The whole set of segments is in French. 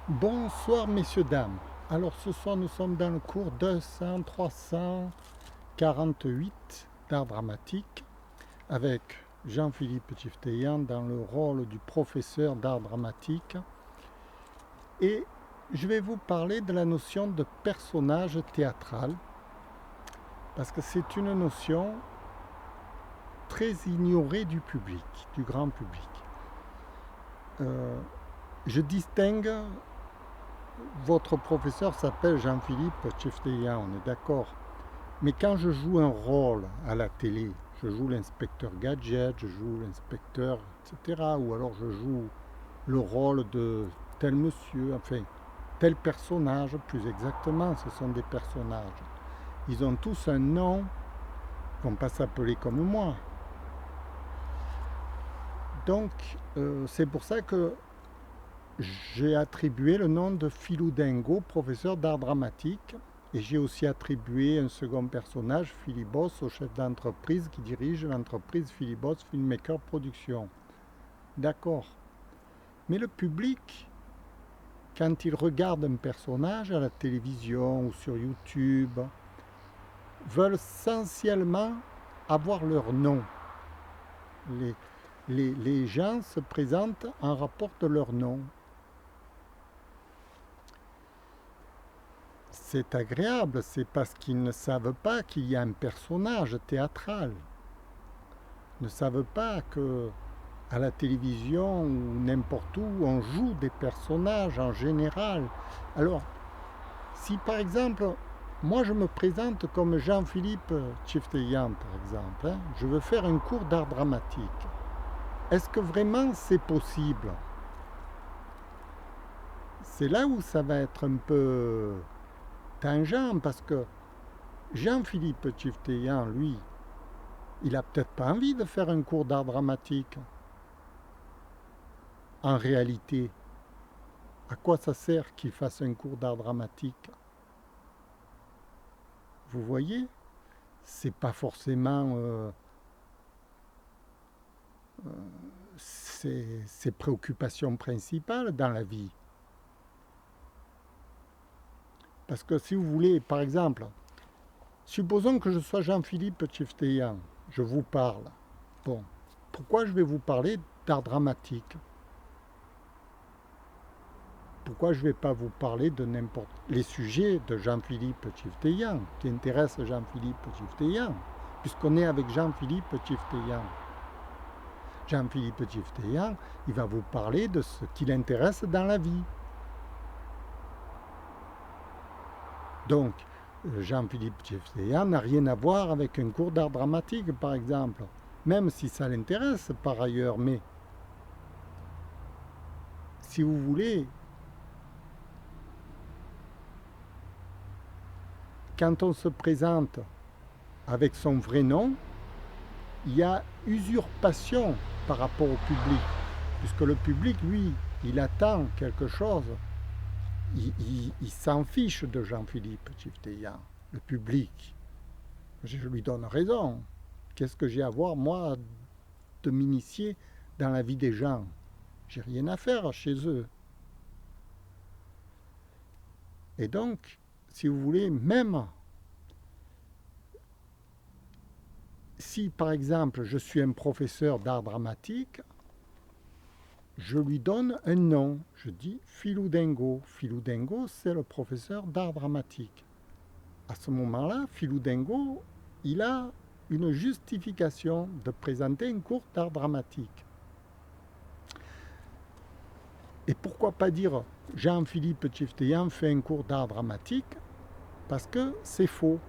Bonsoir messieurs, dames. Alors ce soir nous sommes dans le cours 200-348 d'art dramatique avec Jean-Philippe Tchifteyan dans le rôle du professeur d'art dramatique et je vais vous parler de la notion de personnage théâtral parce que c'est une notion très ignorée du public, du grand public. Je distingue. Votre professeur s'appelle Jean-Philippe Tchifteyan, on est d'accord. Mais quand je joue un rôle à la télé, je joue l'inspecteur Gadget, je joue l'inspecteur, etc. Ou alors je joue le rôle de tel monsieur, enfin, tel personnage, plus exactement, ce sont des personnages. Ils ont tous un nom, ils ne vont pas s'appeler comme moi. Donc, c'est pour ça que j'ai attribué le nom de Philou Dingo, professeur d'art dramatique, et j'ai aussi attribué un second personnage, Philibos, au chef d'entreprise qui dirige l'entreprise Philibos Filmmaker Productions. D'accord. Mais le public, quand il regarde un personnage à la télévision ou sur YouTube, veulent essentiellement avoir leur nom. Les gens se présentent en rapport de leur nom. C'est agréable, c'est parce qu'ils ne savent pas qu'il y a un personnage théâtral. Ils ne savent pas que à la télévision ou n'importe où, on joue des personnages en général. Alors, si par exemple, moi je me présente comme Jean-Philippe Tchifteyan, par exemple, je veux faire un cours d'art dramatique. Est-ce que vraiment c'est possible? C'est là où ça va être un peu tangent, parce que Jean-Philippe Tchifteyan, lui, il n'a peut-être pas envie de faire un cours d'art dramatique. En réalité, à quoi ça sert qu'il fasse un cours d'art dramatique? Vous voyez, c'est pas forcément ses préoccupations principales dans la vie. Parce que si vous voulez, par exemple, supposons que je sois Jean-Philippe Tchifteyan, je vous parle. Bon, pourquoi je vais vous parler d'art dramatique? Pourquoi je ne vais pas vous parler de n'importe les sujets de Jean-Philippe Tchifteyan, qui intéressent Jean-Philippe Tchifteyan, puisqu'on est avec Jean-Philippe Tchifteyan. Jean-Philippe Tchifteyan, il va vous parler de ce qui l'intéresse dans la vie. Donc, Jean-Philippe Tchifteyan n'a rien à voir avec un cours d'art dramatique, par exemple, même si ça l'intéresse par ailleurs, mais si vous voulez, quand on se présente avec son vrai nom, il y a usurpation par rapport au public, puisque le public, lui, il attend quelque chose. Il s'en fiche de Jean-Philippe Tchifteyan, le public. Je lui donne raison. Qu'est-ce que j'ai à voir, moi, de m'initier dans la vie des gens? J'ai rien à faire chez eux. Et donc, si vous voulez, même si, par exemple, je suis un professeur d'art dramatique, je lui donne un nom. Je dis Philou Dingo. Philou Dingo, c'est le professeur d'art dramatique. À ce moment-là, Philou Dingo, il a une justification de présenter un cours d'art dramatique. Et pourquoi pas dire Jean-Philippe Tchifteyan fait un cours d'art dramatique? Parce que c'est faux.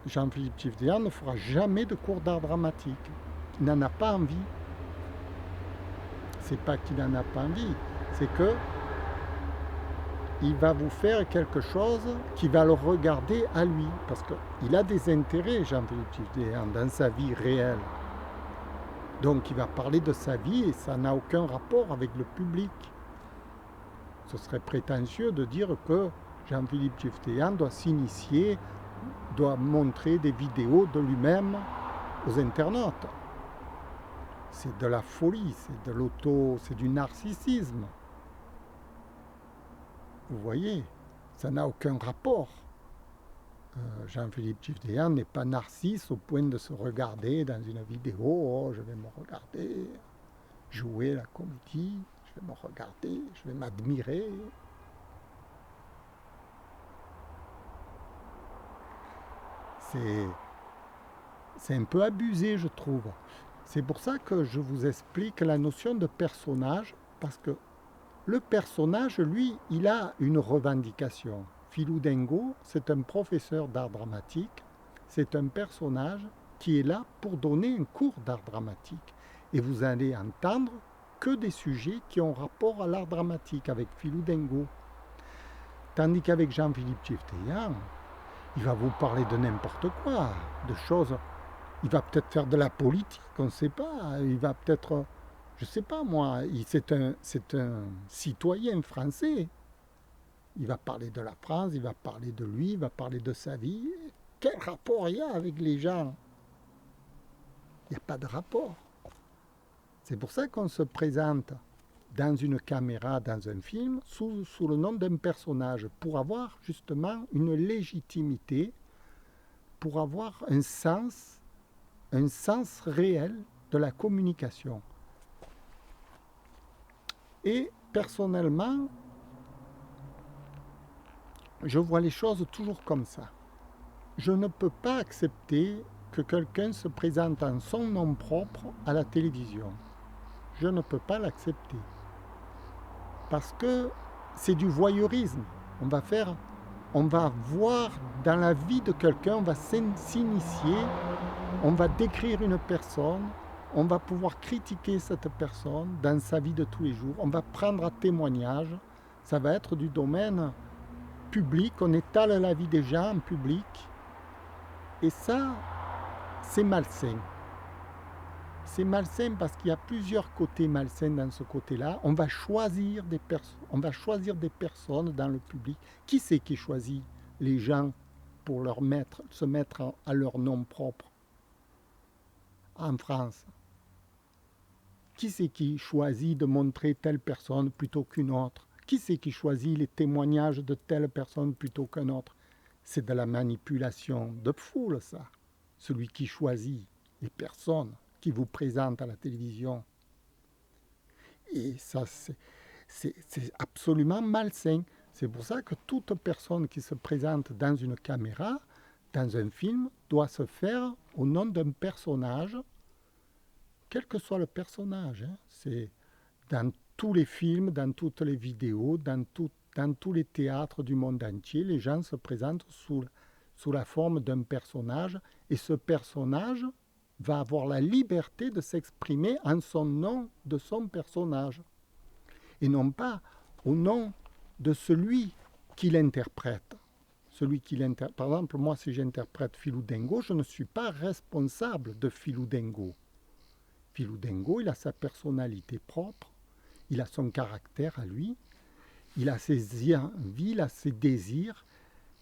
Jean-Philippe Tchifteyan ne fera jamais de cours d'art dramatique. Il n'en a pas envie. C'est pas qu'il n'en a pas envie, c'est que il va vous faire quelque chose qui va le regarder à lui, parce qu'il a des intérêts, Jean-Philippe Tchifteyan, dans sa vie réelle. Donc il va parler de sa vie et ça n'a aucun rapport avec le public. Ce serait prétentieux de dire que Jean-Philippe Tchifteyan doit s'initier, doit montrer des vidéos de lui-même aux internautes. C'est de la folie, c'est de c'est du narcissisme. Vous voyez, ça n'a aucun rapport. Jean-Philippe Gifdeyan n'est pas narcisse au point de se regarder dans une vidéo. Oh, je vais me regarder, jouer la comédie, je vais me regarder, je vais m'admirer. C'est un peu abusé, je trouve. C'est pour ça que je vous explique la notion de personnage, parce que le personnage, lui, il a une revendication. Philou Dengo, c'est un professeur d'art dramatique, c'est un personnage qui est là pour donner un cours d'art dramatique. Et vous allez entendre que des sujets qui ont rapport à l'art dramatique avec Philou Dengo. Tandis qu'avec Jean-Philippe Gifdeyan, il va vous parler de n'importe quoi, de choses. Il va peut-être faire de la politique, on ne sait pas. Il va peut-être, je ne sais pas moi, c'est un citoyen français. Il va parler de la France, il va parler de lui, il va parler de sa vie. Quel rapport il y a avec les gens? Il n'y a pas de rapport. C'est pour ça qu'on se présente dans une caméra, dans un film, sous le nom d'un personnage, pour avoir justement une légitimité, pour avoir un sens réel de la communication. Et personnellement, je vois les choses toujours comme ça. Je ne peux pas accepter que quelqu'un se présente en son nom propre à la télévision. Je ne peux pas l'accepter. Parce que c'est du voyeurisme. On va voir dans la vie de quelqu'un, on va s'initier, on va décrire une personne, on va pouvoir critiquer cette personne dans sa vie de tous les jours, on va prendre à témoignage, ça va être du domaine public, on étale la vie des gens en public, et ça, c'est malsain. C'est malsain parce qu'il y a plusieurs côtés malsains dans ce côté-là. On va choisir des personnes dans le public. Qui c'est qui choisit les gens pour se mettre à leur nom propre en France? Qui c'est qui choisit de montrer telle personne plutôt qu'une autre? Qui c'est qui choisit les témoignages de telle personne plutôt qu'un autre? C'est de la manipulation de foule, ça. Celui qui choisit les personnes qui vous présente à la télévision. Et ça, c'est absolument malsain. C'est pour ça que toute personne qui se présente dans une caméra, dans un film, doit se faire au nom d'un personnage, quel que soit le personnage. C'est dans tous les films, dans toutes les vidéos, dans tous les théâtres du monde entier, les gens se présentent sous la forme d'un personnage, et ce personnage va avoir la liberté de s'exprimer en son nom de son personnage, et non pas au nom de celui qui l'interprète. Par exemple, moi, si j'interprète Philou Dengo, je ne suis pas responsable de Philou Dengo. Philou Dengo, il a sa personnalité propre, il a son caractère à lui, il a ses envies, il a ses désirs,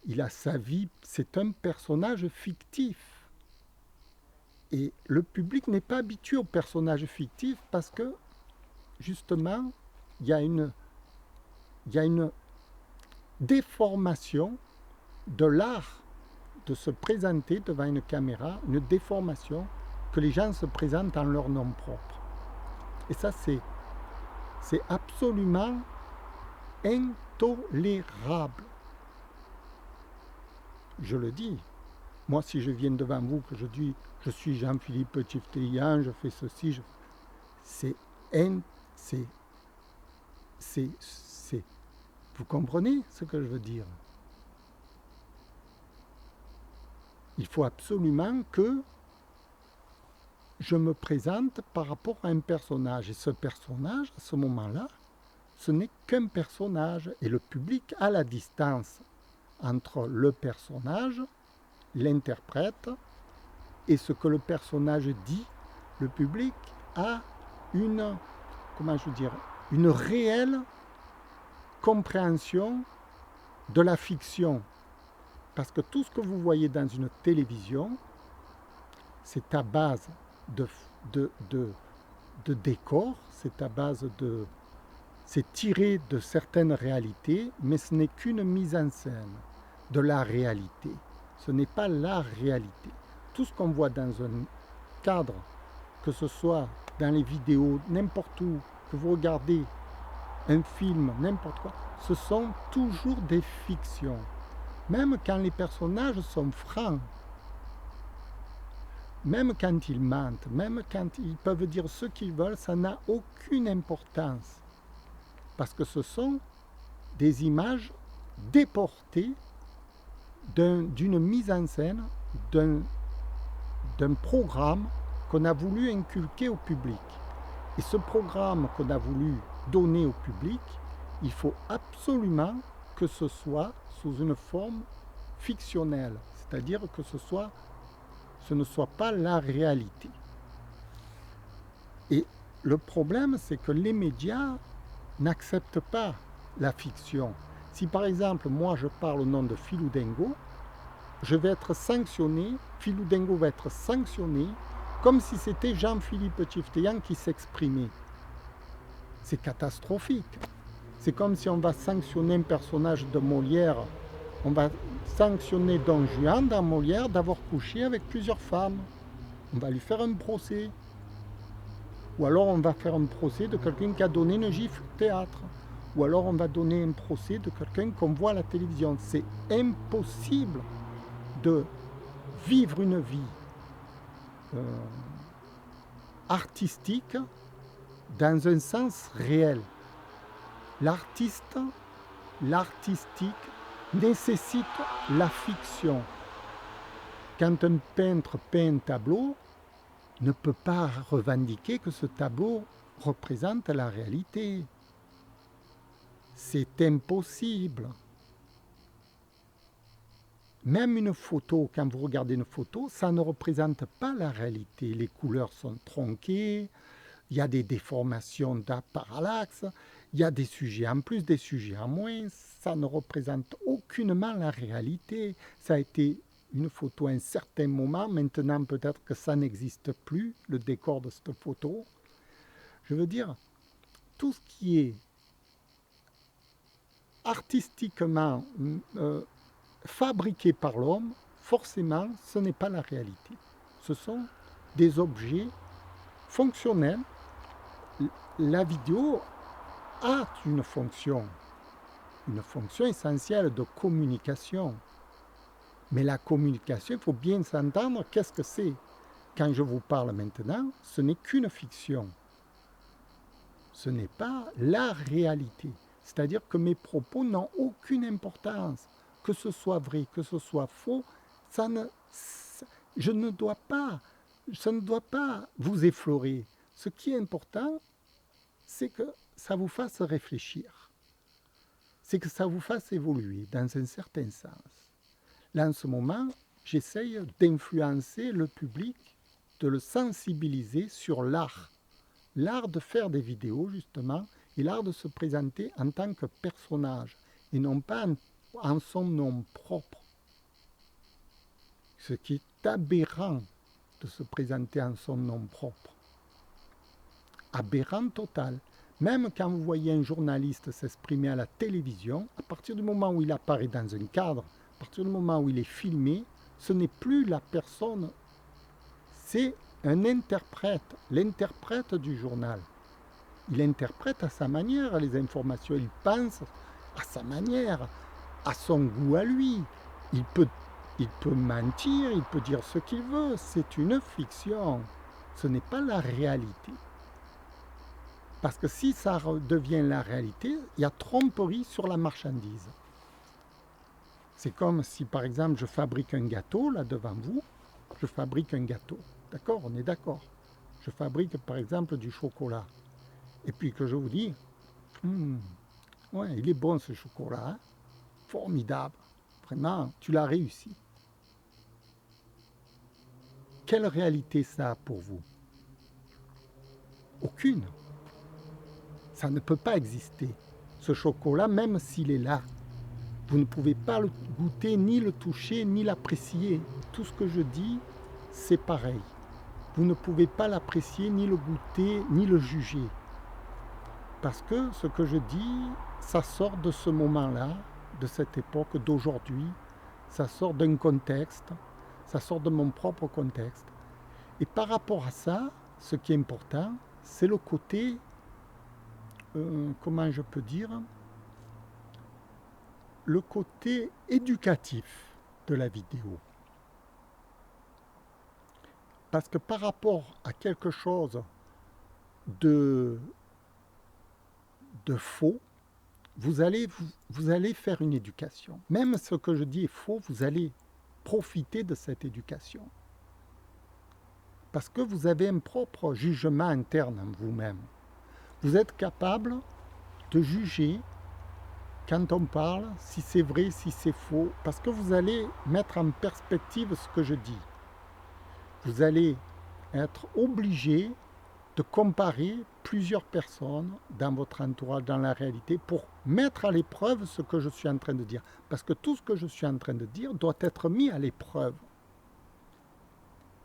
il a sa vie. C'est un personnage fictif. Et le public n'est pas habitué aux personnages fictifs parce que, justement, il y a une déformation de l'art de se présenter devant une caméra, une déformation que les gens se présentent en leur nom propre. Et ça, c'est absolument intolérable. Je le dis. Moi, si je viens devant vous, que je dis je suis Jean-Philippe Gifdeyan, je fais ceci, vous comprenez ce que je veux dire? Il faut absolument que je me présente par rapport à un personnage. Et ce personnage, à ce moment-là, ce n'est qu'un personnage. Et le public a la distance entre le personnage, l'interprète, et ce que le personnage dit. Le public a une réelle compréhension de la fiction. Parce que tout ce que vous voyez dans une télévision, c'est à base de décors, c'est à base C'est tiré de certaines réalités, mais ce n'est qu'une mise en scène de la réalité. Ce n'est pas la réalité. Tout ce qu'on voit dans un cadre, que ce soit dans les vidéos, n'importe où, que vous regardez un film, n'importe quoi, ce sont toujours des fictions. Même quand les personnages sont francs, même quand ils mentent, même quand ils peuvent dire ce qu'ils veulent, ça n'a aucune importance. Parce que ce sont des images déportées d'une mise en scène, d'un programme qu'on a voulu inculquer au public. Et ce programme qu'on a voulu donner au public, il faut absolument que ce soit sous une forme fictionnelle, c'est-à-dire que ce ne soit pas la réalité. Et le problème, c'est que les médias n'acceptent pas la fiction. Si par exemple, moi je parle au nom de Philou Dengo, je vais être sanctionné, Philou Dengo va être sanctionné, comme si c'était Jean-Philippe Tchifteyan qui s'exprimait. C'est catastrophique. C'est comme si on va sanctionner un personnage de Molière, on va sanctionner Don Juan dans Molière d'avoir couché avec plusieurs femmes. On va lui faire un procès. Ou alors on va faire un procès de quelqu'un qui a donné une gifle au théâtre. Ou alors on va donner un procès de quelqu'un qu'on voit à la télévision. C'est impossible de vivre une vie artistique dans un sens réel. L'artistique nécessite la fiction. Quand un peintre peint un tableau, ne peut pas revendiquer que ce tableau représente la réalité. C'est impossible. Même une photo, quand vous regardez une photo, ça ne représente pas la réalité. Les couleurs sont tronquées, il y a des déformations de parallaxe, il y a des sujets en plus, des sujets en moins. Ça ne représente aucunement la réalité. Ça a été une photo à un certain moment. Maintenant, peut-être que ça n'existe plus, le décor de cette photo. Je veux dire, tout ce qui est artistiquement fabriqué par l'homme, forcément, ce n'est pas la réalité. Ce sont des objets fonctionnels. La vidéo a une fonction essentielle de communication. Mais la communication, il faut bien s'entendre, qu'est-ce que c'est? Quand je vous parle maintenant, ce n'est qu'une fiction. Ce n'est pas la réalité. C'est-à-dire que mes propos n'ont aucune importance. Que ce soit vrai, que ce soit faux, ça ne doit pas vous effleurer. Ce qui est important, c'est que ça vous fasse réfléchir. C'est que ça vous fasse évoluer dans un certain sens. Là, en ce moment, j'essaye d'influencer le public, de le sensibiliser sur l'art. L'art de faire des vidéos, justement, et l'art de se présenter en tant que personnage, et non pas en son nom propre. Ce qui est aberrant de se présenter en son nom propre. Aberrant total. Même quand vous voyez un journaliste s'exprimer à la télévision, à partir du moment où il apparaît dans un cadre, à partir du moment où il est filmé, ce n'est plus la personne, c'est un interprète, l'interprète du journal. Il interprète à sa manière les informations, il pense à sa manière, à son goût à lui. Il peut mentir, il peut dire ce qu'il veut, c'est une fiction, ce n'est pas la réalité. Parce que si ça devient la réalité, il y a tromperie sur la marchandise. C'est comme si, par exemple, je fabrique un gâteau, là devant vous, je fabrique un gâteau. D'accord? On est d'accord. Je fabrique, par exemple, du chocolat. Et puis que je vous dis, ouais, il est bon ce chocolat, hein? Formidable. Vraiment, tu l'as réussi. Quelle réalité ça a pour vous? Aucune. Ça ne peut pas exister. Ce chocolat, même s'il est là, vous ne pouvez pas le goûter, ni le toucher, ni l'apprécier. Tout ce que je dis, c'est pareil. Vous ne pouvez pas l'apprécier, ni le goûter, ni le juger. Parce que ce que je dis, ça sort de ce moment-là, de cette époque, d'aujourd'hui, ça sort d'un contexte, ça sort de mon propre contexte. Et par rapport à ça, ce qui est important, c'est le côté, comment je peux dire, le côté éducatif de la vidéo. Parce que par rapport à quelque chose de, de faux, vous allez faire une éducation. Même ce que je dis est faux, vous allez profiter de cette éducation. Parce que vous avez un propre jugement interne en vous-même. Vous êtes capable de juger quand on parle, si c'est vrai, si c'est faux, parce que vous allez mettre en perspective ce que je dis. Vous allez être obligé de comparer plusieurs personnes dans votre entourage, dans la réalité, pour mettre à l'épreuve ce que je suis en train de dire. Parce que tout ce que je suis en train de dire doit être mis à l'épreuve.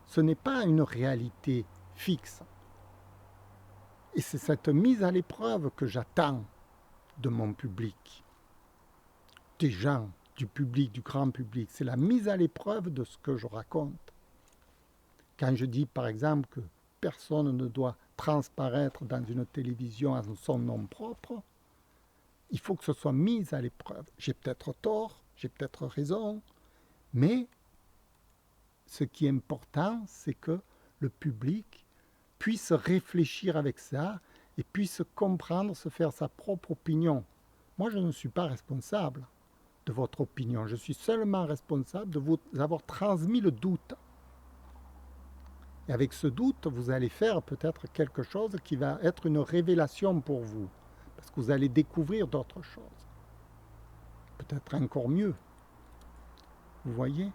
Ce n'est pas une réalité fixe. Et c'est cette mise à l'épreuve que j'attends de mon public, des gens, du public, du grand public. C'est la mise à l'épreuve de ce que je raconte. Quand je dis par exemple que personne ne doit transparaître dans une télévision en son nom propre, il faut que ce soit mis à l'épreuve. J'ai peut-être tort, j'ai peut-être raison, mais ce qui est important, c'est que le public puisse réfléchir avec ça et puisse comprendre, se faire sa propre opinion. Moi, je ne suis pas responsable de votre opinion. Je suis seulement responsable de vous avoir transmis le doute. Et avec ce doute, vous allez faire peut-être quelque chose qui va être une révélation pour vous. Parce que vous allez découvrir d'autres choses. Peut-être encore mieux. Vous voyez?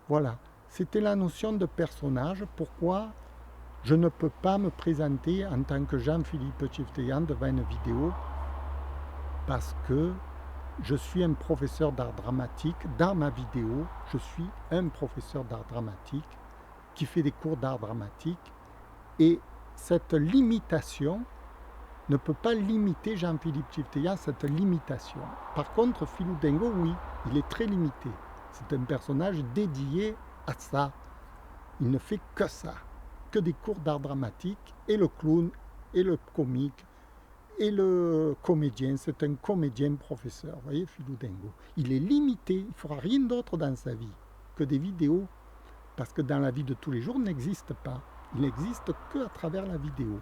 Voilà. C'était la notion de personnage. Pourquoi je ne peux pas me présenter en tant que Jean-Philippe Tchifteyan devant une vidéo? Parce que je suis un professeur d'art dramatique. Dans ma vidéo, je suis un professeur d'art dramatique qui fait des cours d'art dramatique. Et cette limitation ne peut pas limiter Jean-Philippe Tchifteyan, cette limitation. Par contre, Philou Dengo, oui, il est très limité. C'est un personnage dédié à ça. Il ne fait que ça, que des cours d'art dramatique, et le clown, et le comique, et le comédien. C'est un comédien professeur, vous voyez, Philou Dengo. Il est limité, il ne fera rien d'autre dans sa vie que des vidéos, parce que dans la vie de tous les jours, il n'existe pas. Il n'existe qu'à travers la vidéo.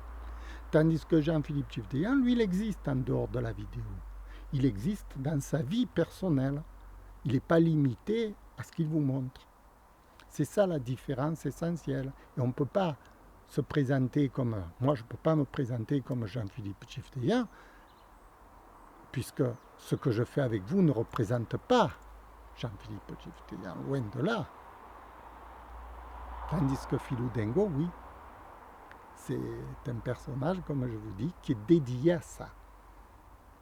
Tandis que Jean-Philippe Tchifteyan, lui, il existe en dehors de la vidéo. Il existe dans sa vie personnelle. Il n'est pas limité à ce qu'il vous montre. C'est ça la différence essentielle. Et on ne peut pas se présenter comme... Moi, je ne peux pas me présenter comme Jean-Philippe Tchifteyan, puisque ce que je fais avec vous ne représente pas Jean-Philippe Tchifteyan, loin de là. Tandis que Philou Dengo, oui, c'est un personnage, comme je vous dis, qui est dédié à ça.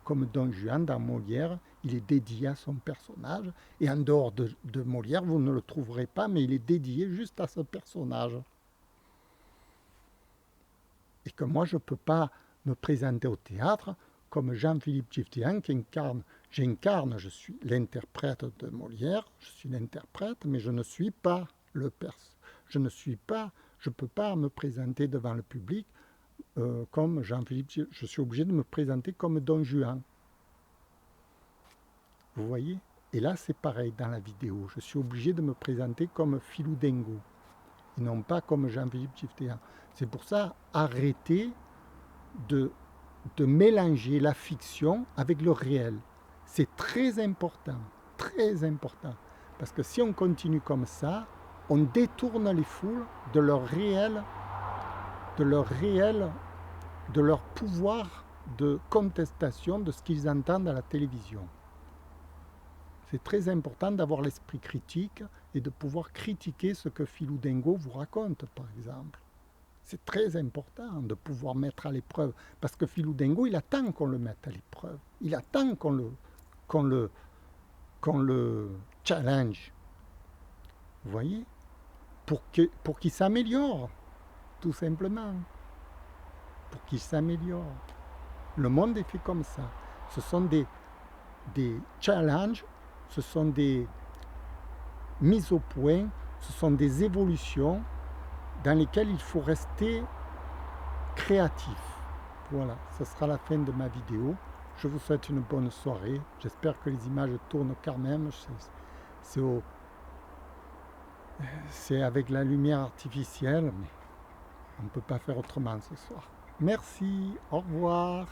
Comme Don Juan dans Molière, il est dédié à son personnage. Et en dehors de Molière, vous ne le trouverez pas, mais il est dédié juste à ce personnage. Et que moi, je ne peux pas me présenter au théâtre comme Jean-Philippe Tchifteyan, j'incarne, je suis l'interprète de Molière, je suis l'interprète, mais je ne suis pas le personnage. Je ne peux pas me présenter devant le public comme Jean-Philippe, je suis obligé de me présenter comme Don Juan. Vous voyez? Et là, c'est pareil dans la vidéo. Je suis obligé de me présenter comme Philou Dengo, et non pas comme Jean-Philippe Tchifteyan. C'est pour ça, arrêtez de mélanger la fiction avec le réel. C'est très important, parce que si on continue comme ça, on détourne les foules de leur pouvoir de contestation de ce qu'ils entendent à la télévision. C'est très important d'avoir l'esprit critique et de pouvoir critiquer ce que Philou Dengo vous raconte, par exemple. C'est très important de pouvoir mettre à l'épreuve, parce que Philou Dengo, il attend qu'on le mette à l'épreuve. Il attend qu'on le challenge. Vous voyez? Pour qu'il s'améliore, tout simplement. Pour qu'il s'améliore. Le monde est fait comme ça. Ce sont des challenges, ce sont des mises au point, ce sont des évolutions dans lesquelles il faut rester créatif. Voilà, ce sera la fin de ma vidéo. Je vous souhaite une bonne soirée. J'espère que les images tournent quand même. C'est avec la lumière artificielle, mais on ne peut pas faire autrement ce soir. Merci, au revoir.